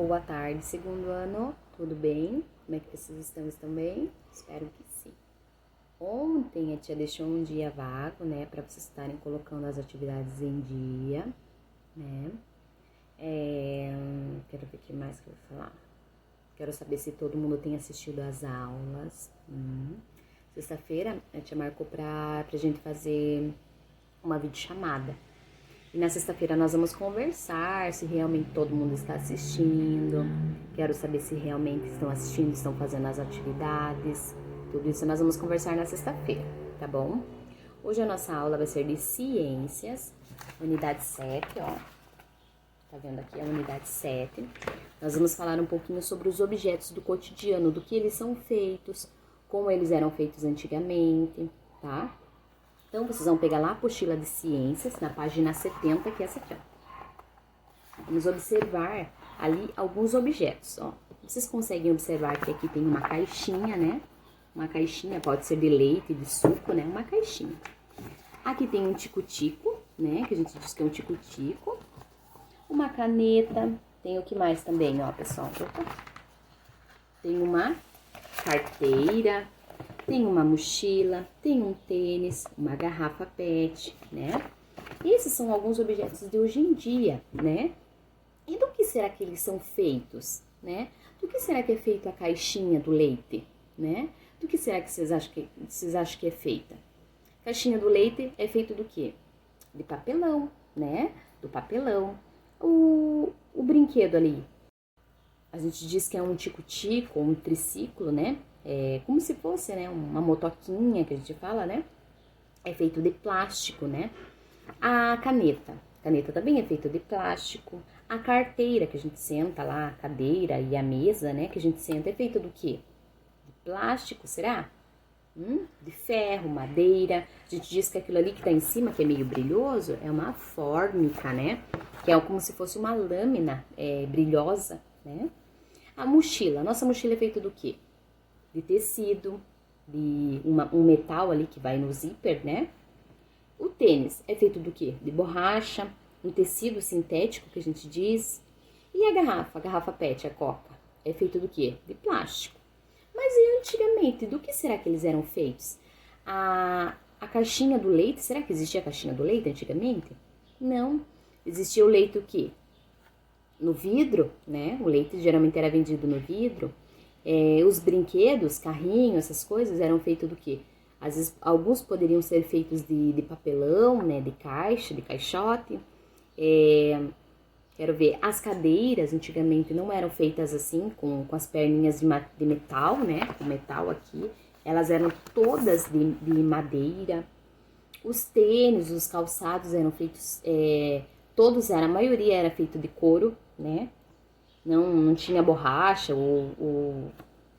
Boa tarde, segundo ano, tudo bem? Como é que vocês estão? Estão bem? Espero que sim. Ontem a tia deixou um dia vago, né, para vocês estarem colocando as atividades em dia, né? Quero ver o que mais que eu vou falar. Quero saber se todo mundo tem assistido às aulas. Sexta-feira a tia marcou pra gente fazer uma videochamada. E na sexta-feira nós vamos conversar se realmente todo mundo está assistindo. Quero saber se realmente estão assistindo, estão fazendo as atividades. Tudo isso nós vamos conversar na sexta-feira, tá bom? Hoje a nossa aula vai ser de ciências, unidade 7, ó. Tá vendo aqui a unidade 7. Nós vamos falar um pouquinho sobre os objetos do cotidiano, do que eles são feitos, como eles eram feitos antigamente, tá? Então, vocês vão pegar lá a apostila de ciências, na página 70, que é essa aqui, ó. Vamos observar ali alguns objetos, ó. Vocês conseguem observar que aqui tem uma caixinha, né? Uma caixinha, pode ser de leite, de suco, né? Uma caixinha. Aqui tem um tico-tico, né? Que a gente diz que é um tico-tico. Uma caneta. Tem o que mais também, ó, pessoal? Opa. Tem uma carteira. Tem uma mochila, tem um tênis, uma garrafa PET, né? Esses são alguns objetos de hoje em dia, né? E do que será que eles são feitos, né? Do que será que é feita a caixinha do leite, né? Do que será que vocês acham que é feita? A caixinha do leite é feito do quê? De papelão, né? Do papelão. O brinquedo ali, a gente diz que é um tico-tico, um triciclo, né? É como se fosse, né, uma motoquinha que a gente fala, né? É feito de plástico, né? A caneta também é feita de plástico. A carteira que a gente senta lá, a cadeira e a mesa, né, que a gente senta, é feita do quê? De plástico, será? De ferro, madeira. A gente diz que aquilo ali que tá em cima, que é meio brilhoso, é uma fórmica, né? Que é como se fosse uma lâmina brilhosa, né? A mochila, nossa mochila é feita do quê? De tecido, de um metal ali que vai no zíper, né? O tênis é feito do quê? De borracha, um tecido sintético que a gente diz. E a garrafa PET, a Coca, é feito do quê? De plástico. Mas e antigamente, do que será que eles eram feitos? A caixinha do leite, será que existia a caixinha do leite antigamente? Não. Existia o leite o quê? No vidro, né? O leite geralmente era vendido no vidro. Os brinquedos, carrinhos, essas coisas eram feitos do quê? Às vezes, alguns poderiam ser feitos de papelão, né? De caixa, de caixote. Quero ver, as cadeiras antigamente não eram feitas assim, com as perninhas de metal, né? Com metal aqui. Elas eram todas de madeira. Os tênis, os calçados eram feitos, a maioria era feito de couro, né? Não tinha borracha ou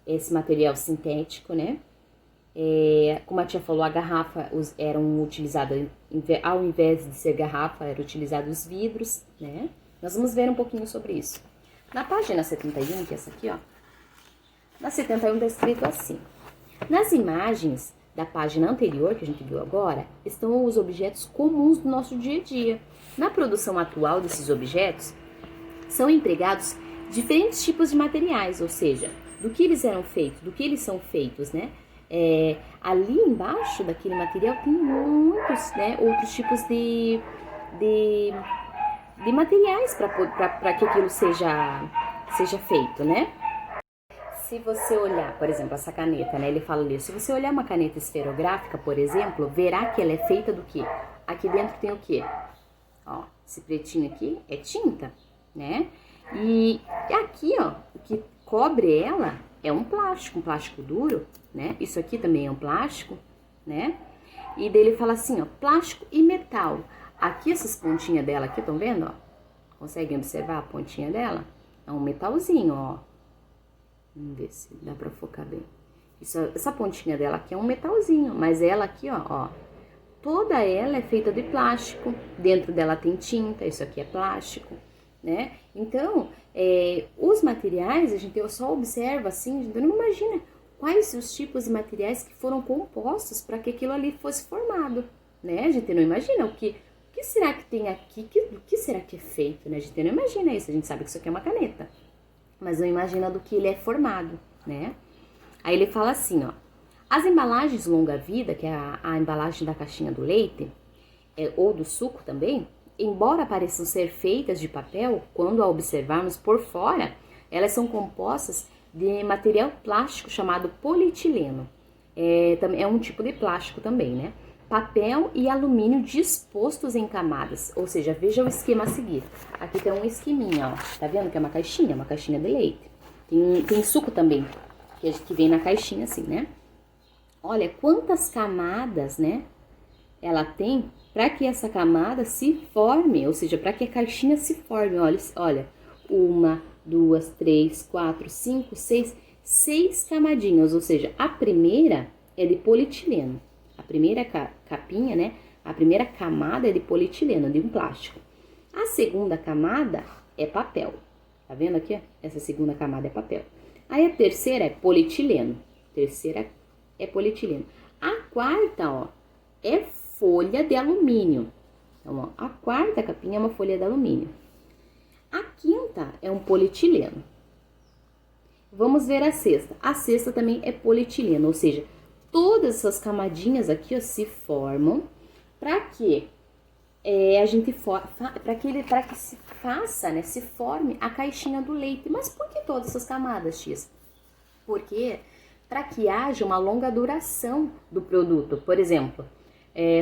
esse material sintético, né? Como a tia falou, a garrafa eram utilizadas, ao invés de ser garrafa, eram utilizados os vidros, né? Nós vamos ver um pouquinho sobre isso. Na página 71, que é essa aqui, ó. Na 71 está escrito assim. Nas imagens da página anterior, que a gente viu agora, estão os objetos comuns do nosso dia a dia. Na produção atual desses objetos, são empregados diferentes tipos de materiais, ou seja, do que eles eram feitos, do que eles são feitos, né? Ali embaixo daquele material tem muitos, né, outros tipos de materiais para que aquilo seja feito, né? Se você olhar, por exemplo, essa caneta, né, ele fala ali, se você olhar uma caneta esferográfica, por exemplo, verá que ela é feita do quê? Aqui dentro tem o quê? Ó, esse pretinho aqui é tinta, né? E aqui, ó, o que cobre ela é um plástico duro, né? Isso aqui também é um plástico, né? E daí ele fala assim, ó, plástico e metal. Aqui essas pontinhas dela aqui, estão vendo, ó? Conseguem observar a pontinha dela? É um metalzinho, ó. Vamos ver se dá pra focar bem. Essa pontinha dela aqui é um metalzinho, mas ela aqui, ó, toda ela é feita de plástico. Dentro dela tem tinta, isso aqui é plástico, né? Então, os materiais, a gente só observa assim, a gente não imagina quais os tipos de materiais que foram compostos para que aquilo ali fosse formado, né? A gente não imagina o que será que tem aqui, do que será que é feito, né? A gente não imagina isso, a gente sabe que isso aqui é uma caneta, mas não imagina do que ele é formado, né? Aí ele fala assim, ó. As embalagens longa-vida, que é a embalagem da caixinha do leite, ou do suco também, embora pareçam ser feitas de papel, quando a observarmos por fora, elas são compostas de material plástico chamado polietileno. É um tipo de plástico também, né? Papel e alumínio dispostos em camadas, ou seja, veja o esquema a seguir. Aqui tem um esqueminha, ó, tá vendo que é uma caixinha de leite. Tem suco também, que vem na caixinha assim, né? Olha quantas camadas, né, ela tem para que essa camada se forme, ou seja, para que a caixinha se forme. Olha, 1, 2, 3, 4, 5, 6 camadinhas, ou seja, a primeira é de polietileno. A primeira capinha, né, a primeira camada é de polietileno, de um plástico. A segunda camada é papel. Tá vendo aqui? Essa segunda camada é papel. Aí a terceira é polietileno. A quarta, ó, é folha de alumínio. Então, ó, a quarta capinha é uma folha de alumínio. A quinta é um polietileno. Vamos ver a sexta. A sexta também é polietileno, ou seja, todas essas camadinhas aqui, ó, se formam para que para que se faça, né, se forme a caixinha do leite. Mas por que todas essas camadas, Tis? Porque para que haja uma longa duração do produto. Por exemplo,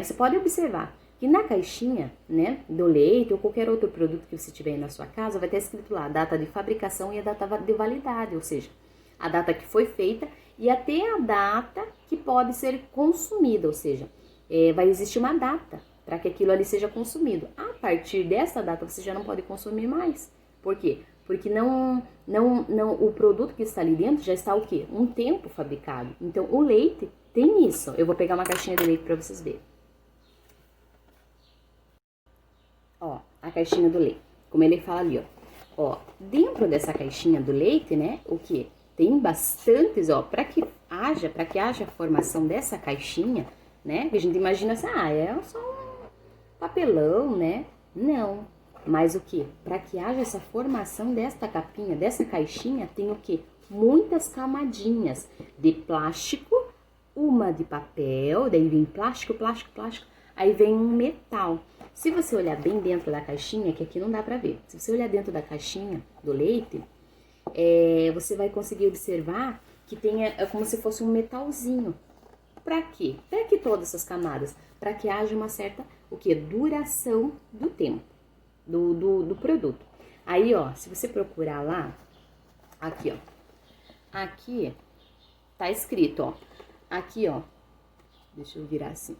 você pode observar que na caixinha, né, do leite ou qualquer outro produto que você tiver aí na sua casa, vai ter escrito lá a data de fabricação e a data de validade, ou seja, a data que foi feita e até a data que pode ser consumida, ou seja, vai existir uma data para que aquilo ali seja consumido. A partir dessa data você já não pode consumir mais. Por quê? Porque o produto que está ali dentro já está o quê? Um tempo fabricado. Então, o leite tem isso. Eu vou pegar uma caixinha de leite para vocês verem. Ó, a caixinha do leite. Como ele fala ali, ó. Dentro dessa caixinha do leite, né? O quê? Tem bastantes, ó. Para que haja a formação dessa caixinha, né? Que a gente imagina assim, é só um papelão, né? Não. Mas o que? Para que haja essa formação desta capinha, dessa caixinha, tem o que? Muitas camadinhas de plástico, uma de papel, daí vem plástico, aí vem um metal. Se você olhar bem dentro da caixinha, que aqui não dá para ver, se você olhar dentro da caixinha do leite, você vai conseguir observar que tem como se fosse um metalzinho. Para quê? Para que todas essas camadas? Para que haja uma certa, duração do tempo. Do produto. Aí, ó, se você procurar lá, aqui, ó, aqui tá escrito, ó, aqui, ó, deixa eu virar assim,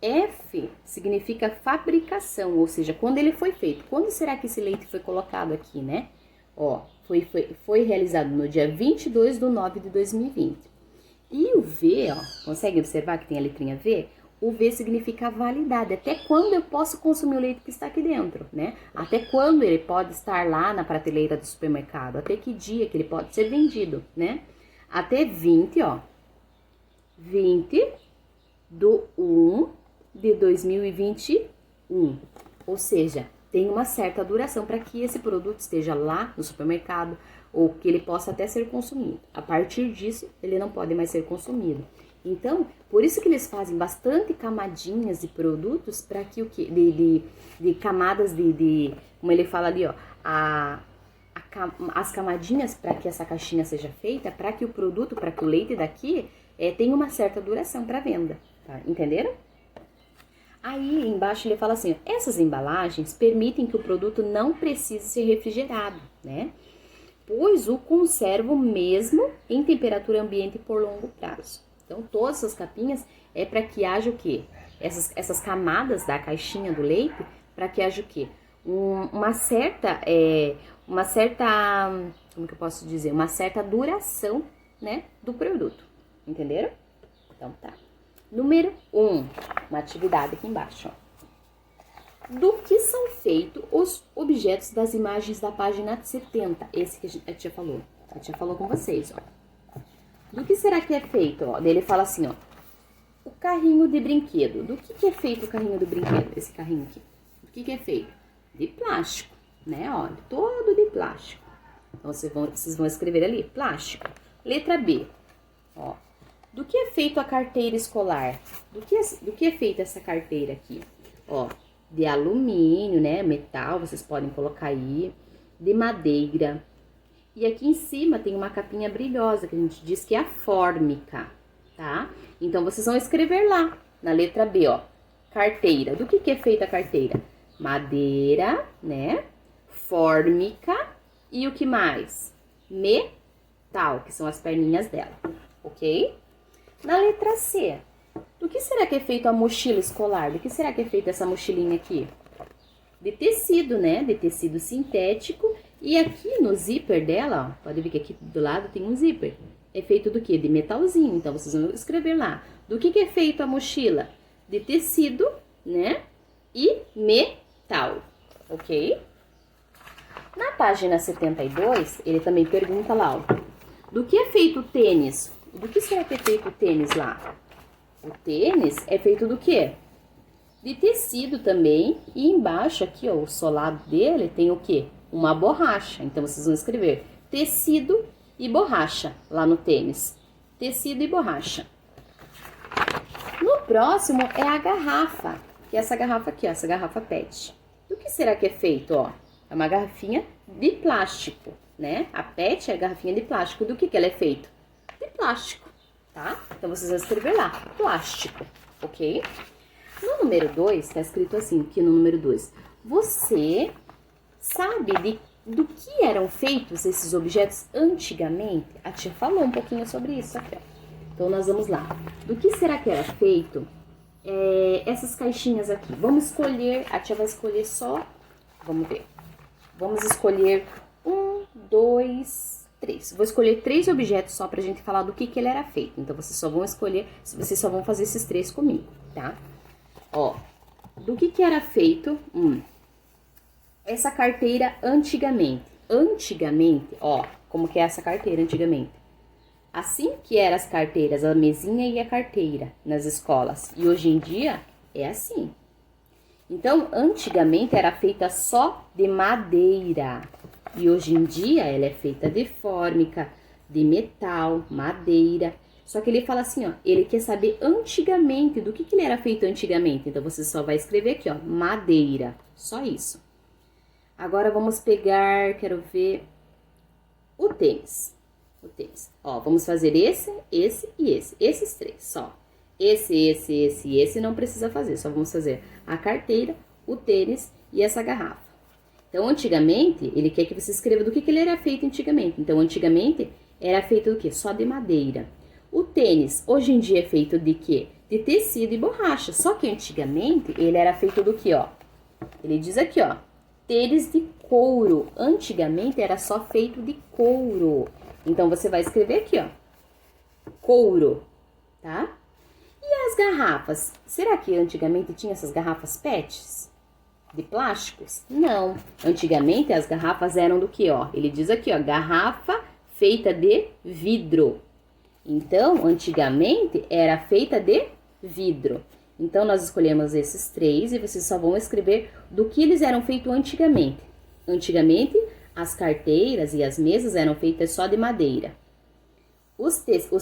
F significa fabricação, ou seja, quando ele foi feito. Quando será que esse leite foi colocado aqui, né? Ó, foi realizado no dia 22/9/2020. E o V, ó, consegue observar que tem a letrinha V? O V significa validade, até quando eu posso consumir o leite que está aqui dentro, né? Até quando ele pode estar lá na prateleira do supermercado, até que dia que ele pode ser vendido, né? Até 20 do 1 de 2021, ou seja, tem uma certa duração para que esse produto esteja lá no supermercado ou que ele possa até ser consumido. A partir disso, ele não pode mais ser consumido. Então, por isso que eles fazem bastante camadinhas de produtos para que o que de camadas como ele fala ali, ó, as camadinhas para que essa caixinha seja feita, para que o produto, para que o leite daqui tenha uma certa duração para venda, tá? Entenderam? Aí embaixo ele fala assim, ó, essas embalagens permitem que o produto não precise ser refrigerado, né? Pois o conservam mesmo em temperatura ambiente por longo prazo. Então, todas essas capinhas é para que haja o quê? Essas camadas da caixinha do leite, para que haja o quê? Uma certa, como que eu posso dizer? Uma certa duração, né, do produto. Entenderam? Então, tá. Número 1, uma atividade aqui embaixo, ó. Do que são feitos os objetos das imagens da página 70? Esse que a tia falou. A tia falou com vocês, ó. Do que será que é feito? Ó, daí ele fala assim, ó. O carrinho de brinquedo. Do que é feito o carrinho do brinquedo? Esse carrinho aqui. Do que é feito? De plástico, né? Ó, todo de plástico. Então, vocês vão escrever ali, plástico. Letra B, ó. Do que é feito a carteira escolar? Do que é feita essa carteira aqui? Ó, de alumínio, né? Metal, vocês podem colocar aí. De madeira. E aqui em cima tem uma capinha brilhosa, que a gente diz que é a fórmica, tá? Então, vocês vão escrever lá, na letra B, ó. Carteira. Do que é feita a carteira? Madeira, né? Fórmica e o que mais? Metal, que são as perninhas dela, ok? Na letra C, do que será que é feita a mochila escolar? Do que será que é feita essa mochilinha aqui? De tecido, né? De tecido sintético. E aqui no zíper dela, ó, pode ver que aqui do lado tem um zíper. É feito do quê? De metalzinho. Então, vocês vão escrever lá. Do que é feito a mochila? De tecido, né? E metal, ok? Na página 72, ele também pergunta lá, ó. Do que é feito o tênis? Do que será que é feito o tênis lá? O tênis é feito do quê? De tecido também. E embaixo aqui, ó, o solado dele tem o quê? Uma borracha. Então, vocês vão escrever tecido e borracha lá no tênis. Tecido e borracha. No próximo é a garrafa. Que é essa garrafa aqui, ó, essa garrafa PET. Do que será que é feito, ó? É uma garrafinha de plástico, né? A PET é a garrafinha de plástico. Do que ela é feita? De plástico, tá? Então, vocês vão escrever lá, plástico, ok? No número 2, tá escrito assim, aqui no número 2. Você sabe do que eram feitos esses objetos antigamente? A tia falou um pouquinho sobre isso aqui, ó. Então, nós vamos lá. Do que será que era feito essas caixinhas aqui? Vamos escolher, a tia vai escolher só, vamos ver. Vamos escolher 1, 2, 3. Vou escolher 3 objetos só pra gente falar do que ele era feito. Então, vocês só vão escolher, vocês só vão fazer esses 3 comigo, tá? Ó, do que era feito essa carteira antigamente? Antigamente, ó, como que é essa carteira antigamente? Assim que eram as carteiras, a mesinha e a carteira nas escolas. E hoje em dia é assim. Então, antigamente era feita só de madeira. E hoje em dia ela é feita de fórmica, de metal, madeira. Só que ele fala assim, ó, ele quer saber antigamente, do que ele era feito antigamente. Então, você só vai escrever aqui, ó, madeira. Só isso. Agora, vamos pegar, quero ver, o tênis. O tênis. Ó, vamos fazer esse e esse. Esses 3, só. Esse não precisa fazer. Só vamos fazer a carteira, o tênis e essa garrafa. Então, antigamente, ele quer que você escreva do que ele era feito antigamente. Então, antigamente, era feito do quê? Só de madeira. O tênis, hoje em dia, é feito de quê? De tecido e borracha. Só que antigamente, ele era feito do quê, ó? Ele diz aqui, ó, tênis de couro. Antigamente, era só feito de couro. Então, você vai escrever aqui, ó, couro, tá? E as garrafas? Será que antigamente tinha essas garrafas PETs? De plásticos? Não. Antigamente, as garrafas eram do que, ó? Ele diz aqui, ó, garrafa feita de vidro. Então, antigamente, era feita de vidro. Então, nós escolhemos esses 3 e vocês só vão escrever do que eles eram feitos antigamente. Antigamente, as carteiras e as mesas eram feitas só de madeira. Os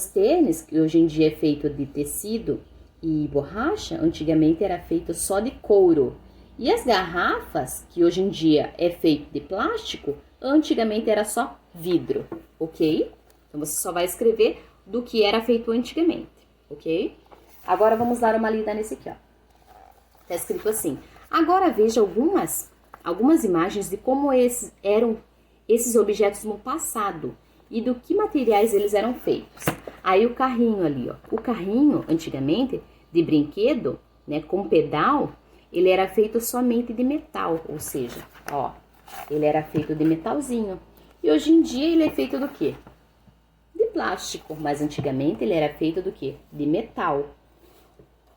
tênis, que hoje em dia é feito de tecido e borracha, antigamente era feito só de couro. E as garrafas, que hoje em dia é feito de plástico, antigamente era só vidro, ok? Então, você só vai escrever do que era feito antigamente, ok? Agora, vamos dar uma lida nesse aqui, ó. Tá escrito assim. Agora, veja algumas imagens de como eram esses objetos no passado e do que materiais eles eram feitos. Aí, o carrinho ali, ó. O carrinho, antigamente, de brinquedo, né, com pedal, ele era feito somente de metal, ou seja, ó, ele era feito de metalzinho. E hoje em dia ele é feito do quê? De plástico, mas antigamente ele era feito do quê? De metal.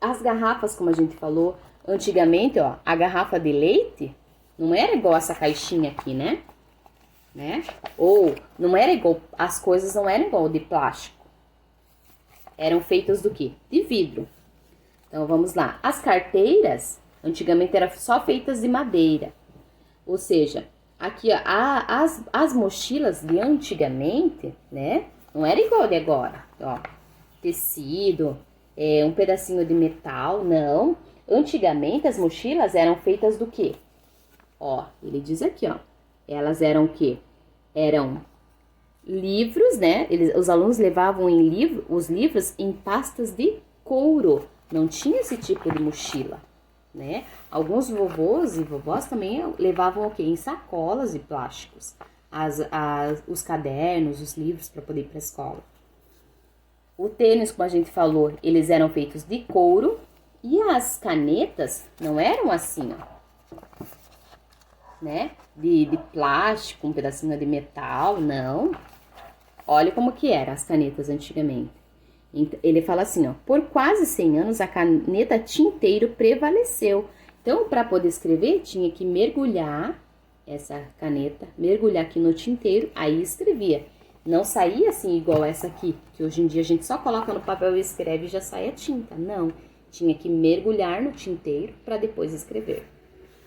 As garrafas, como a gente falou, antigamente, ó, a garrafa de leite não era igual essa caixinha aqui, né? Ou não era igual, as coisas não eram igual de plástico. Eram feitas do quê? De vidro. Então, vamos lá. As carteiras, antigamente, eram só feitas de madeira. Ou seja, Aqui, ó, as mochilas de antigamente, né? Não era igual de agora, ó. Tecido, um pedacinho de metal, não. Antigamente as mochilas eram feitas do quê? Ó, ele diz aqui, ó. Elas eram o quê? Eram livros, né? Os alunos levavam os livros em pastas de couro. Não tinha esse tipo de mochila, né? Alguns vovôs e vovós também levavam o quê? Em sacolas de plásticos. Os cadernos, os livros para poder ir para a escola. O tênis, como a gente falou, eles eram feitos de couro. E as canetas não eram assim, ó. Né? De plástico, um pedacinho de metal, não. Olha como que eram as canetas antigamente. Ele fala assim, ó, por quase 100 anos a caneta tinteiro prevaleceu. Então, para poder escrever, tinha que mergulhar essa caneta, mergulhar aqui no tinteiro, aí escrevia. Não saía assim igual essa aqui, que hoje em dia a gente só coloca no papel e escreve e já sai a tinta. Não, tinha que mergulhar no tinteiro para depois escrever.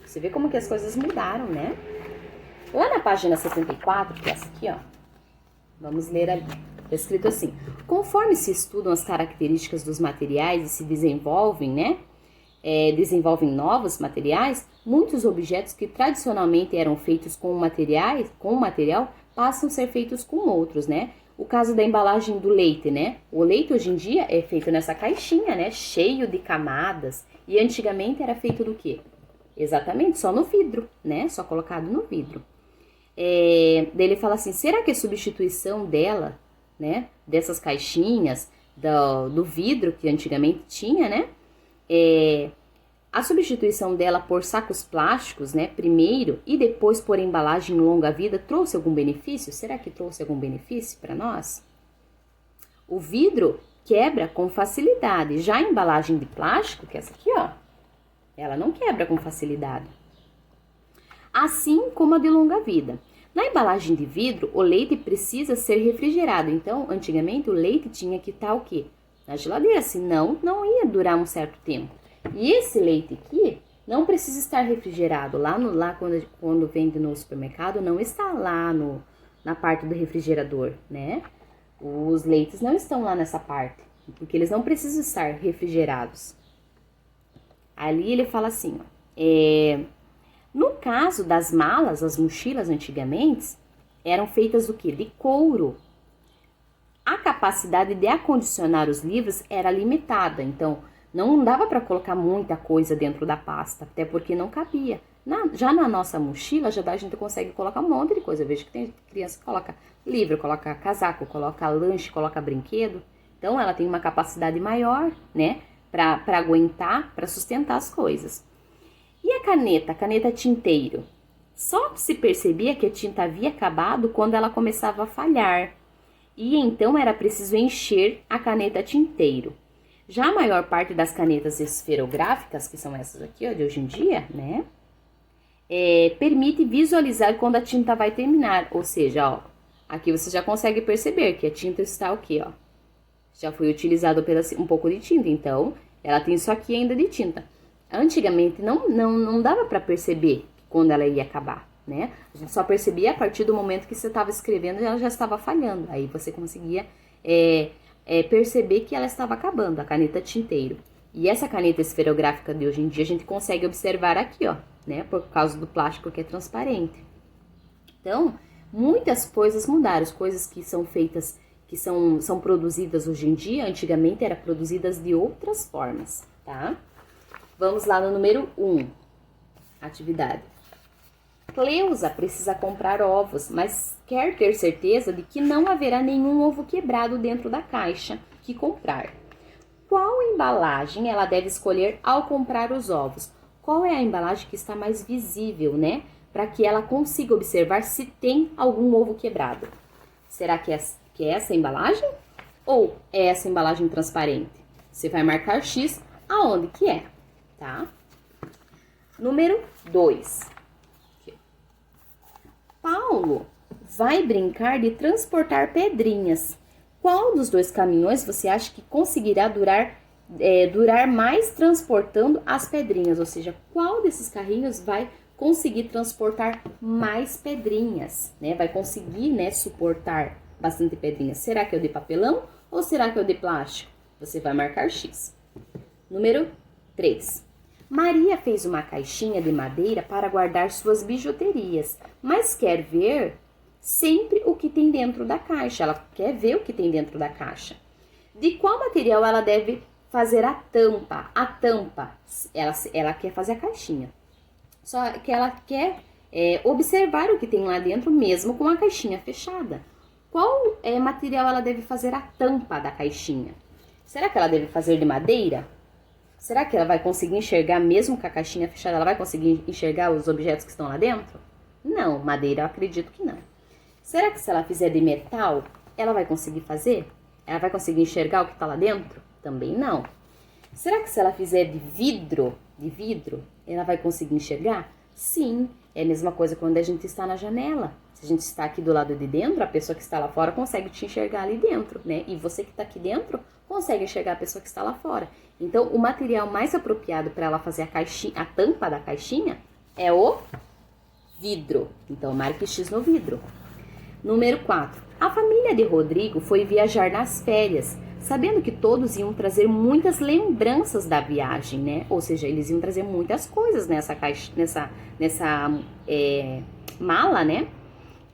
Você vê como que as coisas mudaram, né? Lá na página 74, que é essa aqui, ó, vamos ler ali. Tá escrito assim, conforme se estudam as características dos materiais e se desenvolvem, né? Desenvolvem novos materiais, muitos objetos que tradicionalmente eram feitos com material passam a ser feitos com outros, né? O caso da embalagem do leite, né? O leite hoje em dia é feito nessa caixinha, né? Cheio de camadas. E antigamente era feito do quê? Exatamente, só no vidro, né? Só colocado no vidro. Daí ele fala assim, será que a substituição dela, né? Dessas caixinhas, do vidro que antigamente tinha, né? A substituição dela por sacos plásticos, né, primeiro, e depois por embalagem longa-vida, trouxe algum benefício? Será que trouxe algum benefício para nós? O vidro quebra com facilidade, já a embalagem de plástico, que é essa aqui, ó, ela não quebra com facilidade. Assim como a de longa-vida. Na embalagem de vidro, o leite precisa ser refrigerado, então, antigamente, o leite tinha que estar o quê? Na geladeira, senão não ia durar um certo tempo. E esse leite aqui não precisa estar refrigerado. Lá quando vende no supermercado, não está lá na parte do refrigerador, né? Os leites não estão lá nessa parte, porque eles não precisam estar refrigerados. Ali ele fala assim, ó, no caso das malas, as mochilas antigamente eram feitas do quê? De couro. A capacidade de acondicionar os livros era limitada, então não dava para colocar muita coisa dentro da pasta, até porque não cabia. Já na nossa mochila, a gente consegue colocar um monte de coisa. Eu vejo que tem criança que coloca livro, coloca casaco, coloca lanche, coloca brinquedo. Então, ela tem uma capacidade maior, né, para aguentar, para sustentar as coisas. E a caneta tinteiro? Só se percebia que a tinta havia acabado quando ela começava a falhar. E então era preciso encher a caneta tinteiro. Já a maior parte das canetas esferográficas, que são essas aqui, ó, de hoje em dia, né? Permite visualizar quando a tinta vai terminar. Ou seja, ó, aqui você já consegue perceber que a tinta está o quê, ó? Já foi utilizado um pouco de tinta, então ela tem isso aqui ainda de tinta. Antigamente não dava para perceber quando ela ia acabar, né? A gente só percebia a partir do momento que você estava escrevendo e ela já estava falhando. Aí você conseguia perceber que ela estava acabando, a caneta tinteiro. E essa caneta esferográfica de hoje em dia a gente consegue observar aqui, ó, né? Por causa do plástico que é transparente. Então, muitas coisas mudaram, as coisas que são feitas, que são produzidas hoje em dia, antigamente eram produzidas de outras formas, tá? Vamos lá no número 1, atividade. Cleusa precisa comprar ovos, mas quer ter certeza de que não haverá nenhum ovo quebrado dentro da caixa que comprar. Qual embalagem ela deve escolher ao comprar os ovos? Qual é a embalagem que está mais visível, né? Para que ela consiga observar se tem algum ovo quebrado. Será que é essa embalagem? Ou é essa embalagem transparente? Você vai marcar X aonde que é, tá? Número 2. Paulo vai brincar de transportar pedrinhas. Qual dos dois caminhões você acha que conseguirá durar mais transportando as pedrinhas? Ou seja, qual desses carrinhos vai conseguir transportar mais pedrinhas, né? Vai conseguir, né, suportar bastante pedrinhas. Será que é o de papelão ou será que é o de plástico? Você vai marcar X. Número 3. Maria fez uma caixinha de madeira para guardar suas bijuterias, mas quer ver sempre o que tem dentro da caixa. Ela quer ver o que tem dentro da caixa. De qual material ela deve fazer a tampa? A tampa, ela quer fazer a caixinha. Só que ela quer observar o que tem lá dentro, mesmo com a caixinha fechada. Qual material ela deve fazer a tampa da caixinha? Será que ela deve fazer de madeira? Será que ela vai conseguir enxergar mesmo com a caixinha fechada? Ela vai conseguir enxergar os objetos que estão lá dentro? Não, madeira eu acredito que não. Será que se ela fizer de metal, ela vai conseguir fazer? Ela vai conseguir enxergar o que está lá dentro? Também não. Será que se ela fizer de vidro, ela vai conseguir enxergar? Sim, é a mesma coisa quando a gente está na janela. Se a gente está aqui do lado de dentro, a pessoa que está lá fora consegue te enxergar ali dentro, né? E você que está aqui dentro consegue enxergar a pessoa que está lá fora. Então, o material mais apropriado para ela fazer a tampa da caixinha é o vidro. Então, marque X no vidro. Número 4. A família de Rodrigo foi viajar nas férias, sabendo que todos iam trazer muitas lembranças da viagem, né? Ou seja, eles iam trazer muitas coisas nessa caixa, nessa mala, né?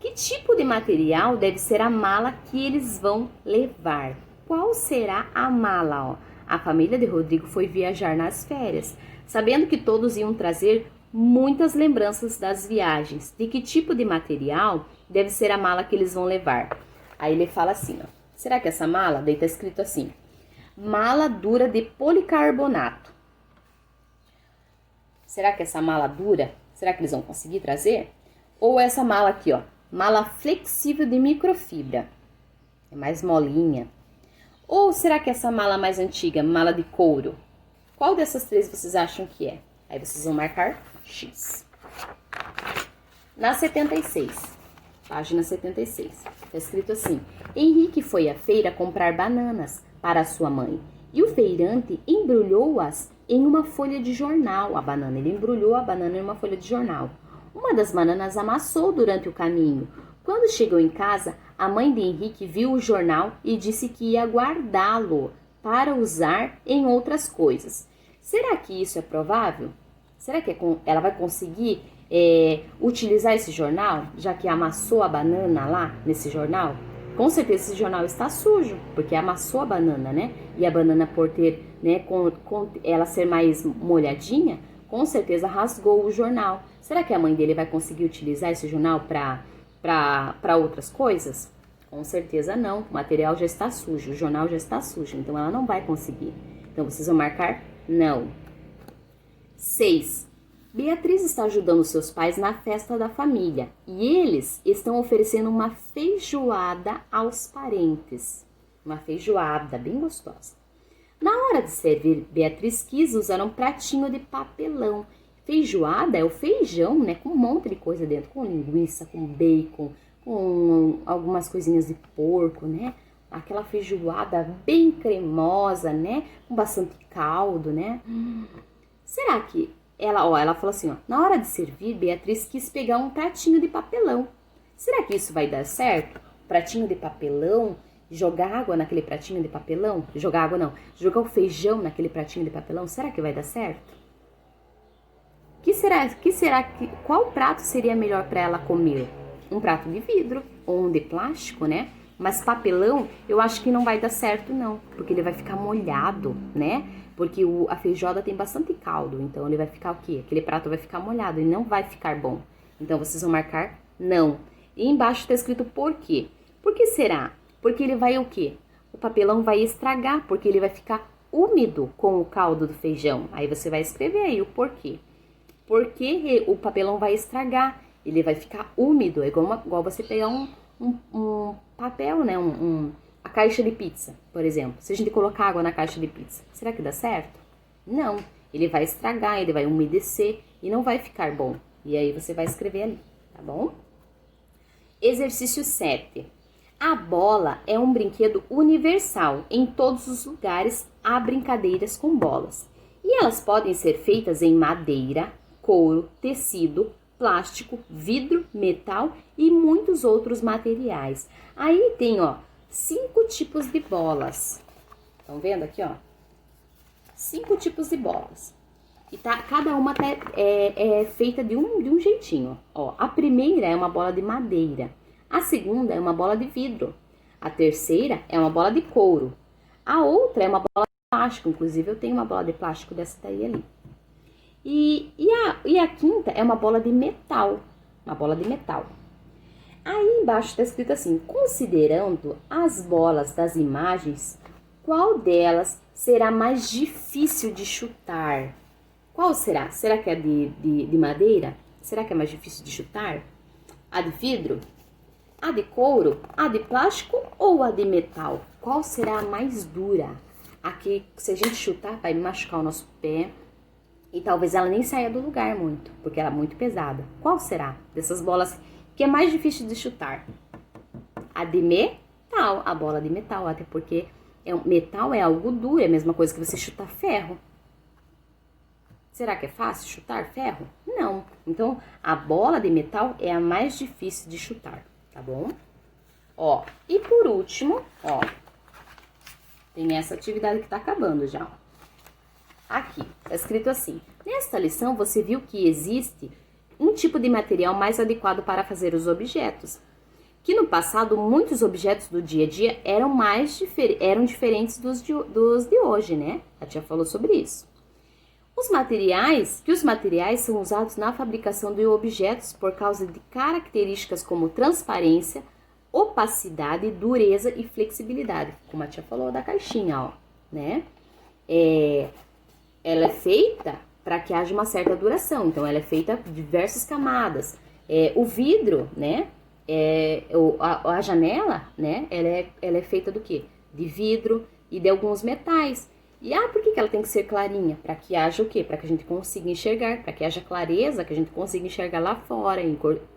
Que tipo de material deve ser a mala que eles vão levar? Qual será a mala? Ó? A família de Rodrigo foi viajar nas férias, sabendo que todos iam trazer muitas lembranças das viagens. De que tipo de material deve ser a mala que eles vão levar? Aí ele fala assim, ó. Será que essa mala, daí tá escrito assim, mala dura de policarbonato. Será que essa mala dura, será que eles vão conseguir trazer? Ou essa mala aqui, ó, mala flexível de microfibra, é mais molinha. Ou será que essa mala mais antiga, mala de couro? Qual dessas três vocês acham que é? Aí vocês vão marcar X. Na 76, página 76, tá escrito assim, Henrique foi à feira comprar bananas para sua mãe e o feirante embrulhou-as em uma folha de jornal. Ele embrulhou a banana em uma folha de jornal. Uma das bananas amassou durante o caminho. Quando chegou em casa, a mãe de Henrique viu o jornal e disse que ia guardá-lo para usar em outras coisas. Será que isso é provável? Será que ela vai conseguir utilizar esse jornal, já que amassou a banana lá nesse jornal? Com certeza esse jornal está sujo, porque amassou a banana, né? E a banana, por ter, né, com ela ser mais molhadinha, com certeza rasgou o jornal. Será que a mãe dele vai conseguir utilizar esse jornal para outras coisas? Com certeza não. O material já está sujo, o jornal já está sujo, então ela não vai conseguir. Então vocês vão marcar não. 6. Beatriz está ajudando seus pais na festa da família e eles estão oferecendo uma feijoada aos parentes. Uma feijoada bem gostosa. Na hora de servir, Beatriz quis usar um pratinho de papelão. Feijoada é o feijão, né? Com um monte de coisa dentro, com linguiça, com bacon, com algumas coisinhas de porco, né? Aquela feijoada bem cremosa, né? Com bastante caldo, né? Será que ela falou assim, ó, na hora de servir, Beatriz quis pegar um pratinho de papelão. Será que isso vai dar certo? Pratinho de papelão, jogar água naquele pratinho de papelão? Jogar água não, jogar o feijão naquele pratinho de papelão, será que vai dar certo? Qual prato seria melhor para ela comer? Um prato de vidro ou um de plástico, né? Mas papelão, eu acho que não vai dar certo não, porque ele vai ficar molhado, né? Porque a feijoada tem bastante caldo, então ele vai ficar o quê? Aquele prato vai ficar molhado e não vai ficar bom. Então vocês vão marcar não. E embaixo está escrito por quê? Por que será? Porque ele vai o quê? O papelão vai estragar, porque ele vai ficar úmido com o caldo do feijão. Aí você vai escrever aí o porquê. Porque o papelão vai estragar, ele vai ficar úmido, é igual você pegar um papel, né? A caixa de pizza, por exemplo. Se a gente colocar água na caixa de pizza, será que dá certo? Não, ele vai estragar, ele vai umedecer e não vai ficar bom. E aí você vai escrever ali, tá bom? Exercício 7. A bola é um brinquedo universal. Em todos os lugares há brincadeiras com bolas. E elas podem ser feitas em madeira, couro, tecido, plástico, vidro, metal e muitos outros materiais. Aí tem, ó, 5 tipos de bolas. Estão vendo aqui, ó? 5 tipos de bolas. E cada uma é feita de um jeitinho. Ó, a primeira é uma bola de madeira. A segunda é uma bola de vidro. A terceira é uma bola de couro. A outra é uma bola de plástico. Inclusive, eu tenho uma bola de plástico dessa daí ali. E a quinta é uma bola de metal. Uma bola de metal. Aí embaixo está escrito assim: considerando as bolas das imagens, qual delas será mais difícil de chutar? Qual será? Será que é de madeira? Será que é mais difícil de chutar? A de vidro? A de couro? A de plástico ou a de metal? Qual será a mais dura? Aqui, se a gente chutar, vai machucar o nosso pé e talvez ela nem saia do lugar muito, porque ela é muito pesada. Qual será dessas bolas que é mais difícil de chutar? A de metal, a bola de metal, até porque metal é algo duro, é a mesma coisa que você chutar ferro. Será que é fácil chutar ferro? Não. Então, a bola de metal é a mais difícil de chutar, tá bom? Ó, e por último, ó, tem essa atividade que tá acabando já, ó. Aqui, tá escrito assim: nesta lição você viu que existe um tipo de material mais adequado para fazer os objetos. Que no passado, muitos objetos do dia a dia eram diferentes dos de hoje, né? A tia falou sobre isso. Os materiais são usados na fabricação de objetos por causa de características como transparência, opacidade, dureza e flexibilidade. Como a tia falou da caixinha, ó, né? Ela é feita para que haja uma certa duração, então ela é feita de diversas camadas. O vidro, né? A janela, né? Ela é feita do quê? De vidro e de alguns metais. E por que ela tem que ser clarinha? Para que haja o quê? Para que a gente consiga enxergar, para que haja clareza, que a gente consiga enxergar lá fora,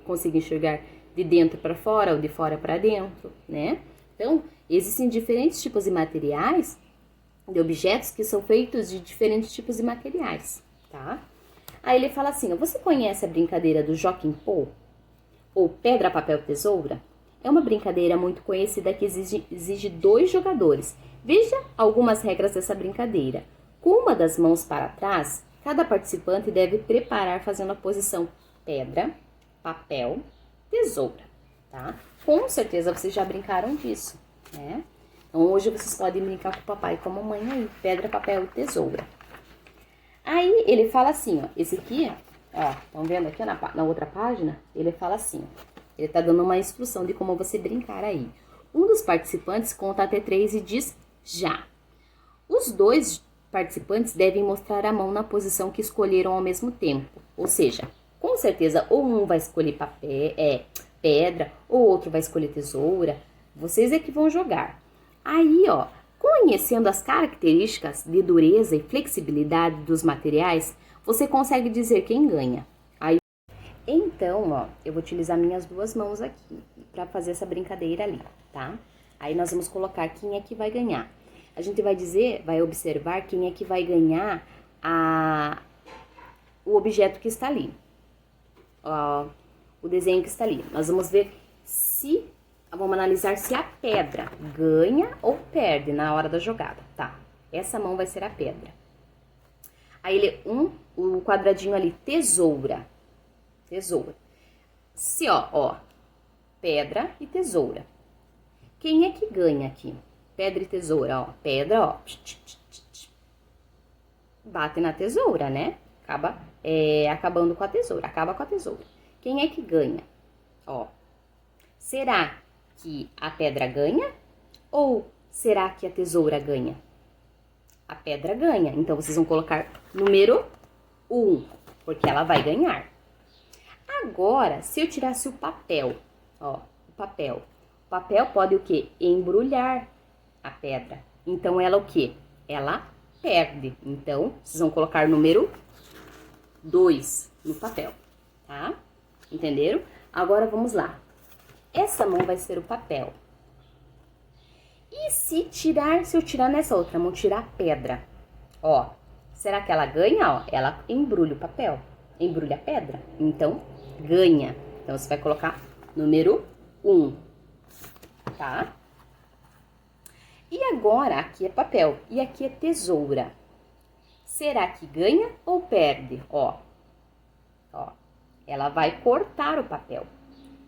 consiga enxergar de dentro para fora ou de fora para dentro, né? Então, existem diferentes tipos de materiais, de objetos que são feitos de diferentes tipos de materiais, tá? Aí ele fala assim, ó, você conhece a brincadeira do Jockey Pô? Ou pedra, papel, tesoura? É uma brincadeira muito conhecida que exige 2 jogadores. Veja algumas regras dessa brincadeira. Com uma das mãos para trás, cada participante deve preparar fazendo a posição pedra, papel, tesoura, tá? Com certeza vocês já brincaram disso, né? Então hoje vocês podem brincar com o papai e com a mamãe aí, pedra, papel e tesoura. Aí ele fala assim, ó, esse aqui, ó, estão vendo aqui na outra página? Ele fala assim, ó, ele tá dando uma instrução de como você brincar aí. Um dos participantes conta até 3 e diz já. Os 2 participantes devem mostrar a mão na posição que escolheram ao mesmo tempo. Ou seja, com certeza, ou um vai escolher pedra, ou outro vai escolher tesoura. Vocês é que vão jogar. Aí, ó, conhecendo as características de dureza e flexibilidade dos materiais, você consegue dizer quem ganha. Aí, então, ó, eu vou utilizar minhas 2 mãos aqui para fazer essa brincadeira ali, tá? Aí nós vamos colocar quem é que vai ganhar. A gente vai observar quem é que vai ganhar o objeto que está ali. Ó, o desenho que está ali. Nós vamos ver vamos analisar se a pedra ganha ou perde na hora da jogada, tá? Essa mão vai ser a pedra. Aí o quadradinho ali, tesoura. Tesoura. Se, ó, pedra e tesoura. Quem é que ganha aqui? Pedra e tesoura, ó. Pedra, ó. Bate na tesoura, né? Acabando com a tesoura. Acaba com a tesoura. Quem é que ganha? Ó. Será que a pedra ganha? Ou será que a tesoura ganha? A pedra ganha. Então, vocês vão colocar número 1, porque ela vai ganhar. Agora, se eu tirasse o papel, ó, o papel pode o quê? Embrulhar a pedra. Então, ela o quê? Ela perde. Então, vocês vão colocar número 2 no papel, tá? Entenderam? Agora, vamos lá. Essa mão vai ser o papel. E se eu tirar nessa outra mão, tirar a pedra, ó, será que ela ganha? Ó, ela embrulha o papel, embrulha a pedra. Então, ganha. Então, você vai colocar número 1, tá? E agora, aqui é papel e aqui é tesoura. Será que ganha ou perde? Ó, ela vai cortar o papel.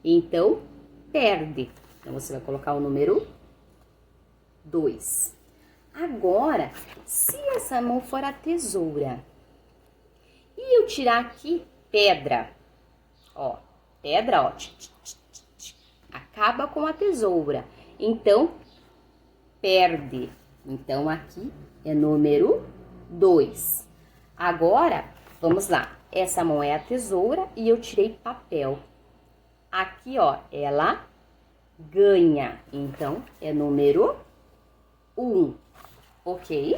Então, perde. Então, você vai colocar o número 2. Agora, se essa mão for a tesoura e eu tirar aqui pedra, ó, pedra, ó, acaba com a tesoura. Então, perde. Então, aqui é número 2. Agora, vamos lá. Essa mão é a tesoura e eu tirei papel. Aqui, ó, ela ganha. Então, é número 1. Ok?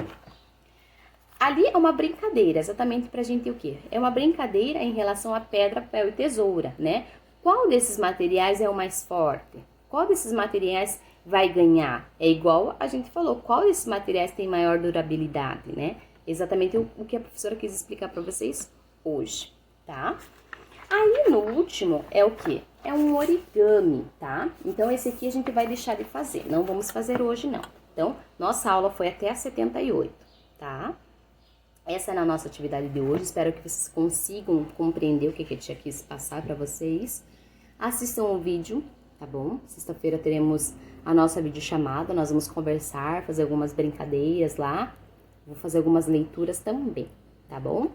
Ali é uma brincadeira, exatamente pra gente o quê? É uma brincadeira em relação a pedra, papel e tesoura, né? Qual desses materiais é o mais forte? Qual desses materiais vai ganhar? É igual a gente falou, qual desses materiais tem maior durabilidade, né? Exatamente o que a professora quis explicar pra vocês hoje, tá? Aí, no último, é o quê? É um origami, tá? Então, esse aqui a gente vai deixar de fazer, não vamos fazer hoje, não. Então, nossa aula foi até a 78, tá? Essa é a nossa atividade de hoje, espero que vocês consigam compreender o que eu tinha quis passar pra vocês. Assistam o vídeo, tá bom? Sexta-feira teremos a nossa videochamada, nós vamos conversar, fazer algumas brincadeiras lá. Vou fazer algumas leituras também, tá bom?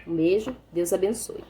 Um beijo, Deus abençoe.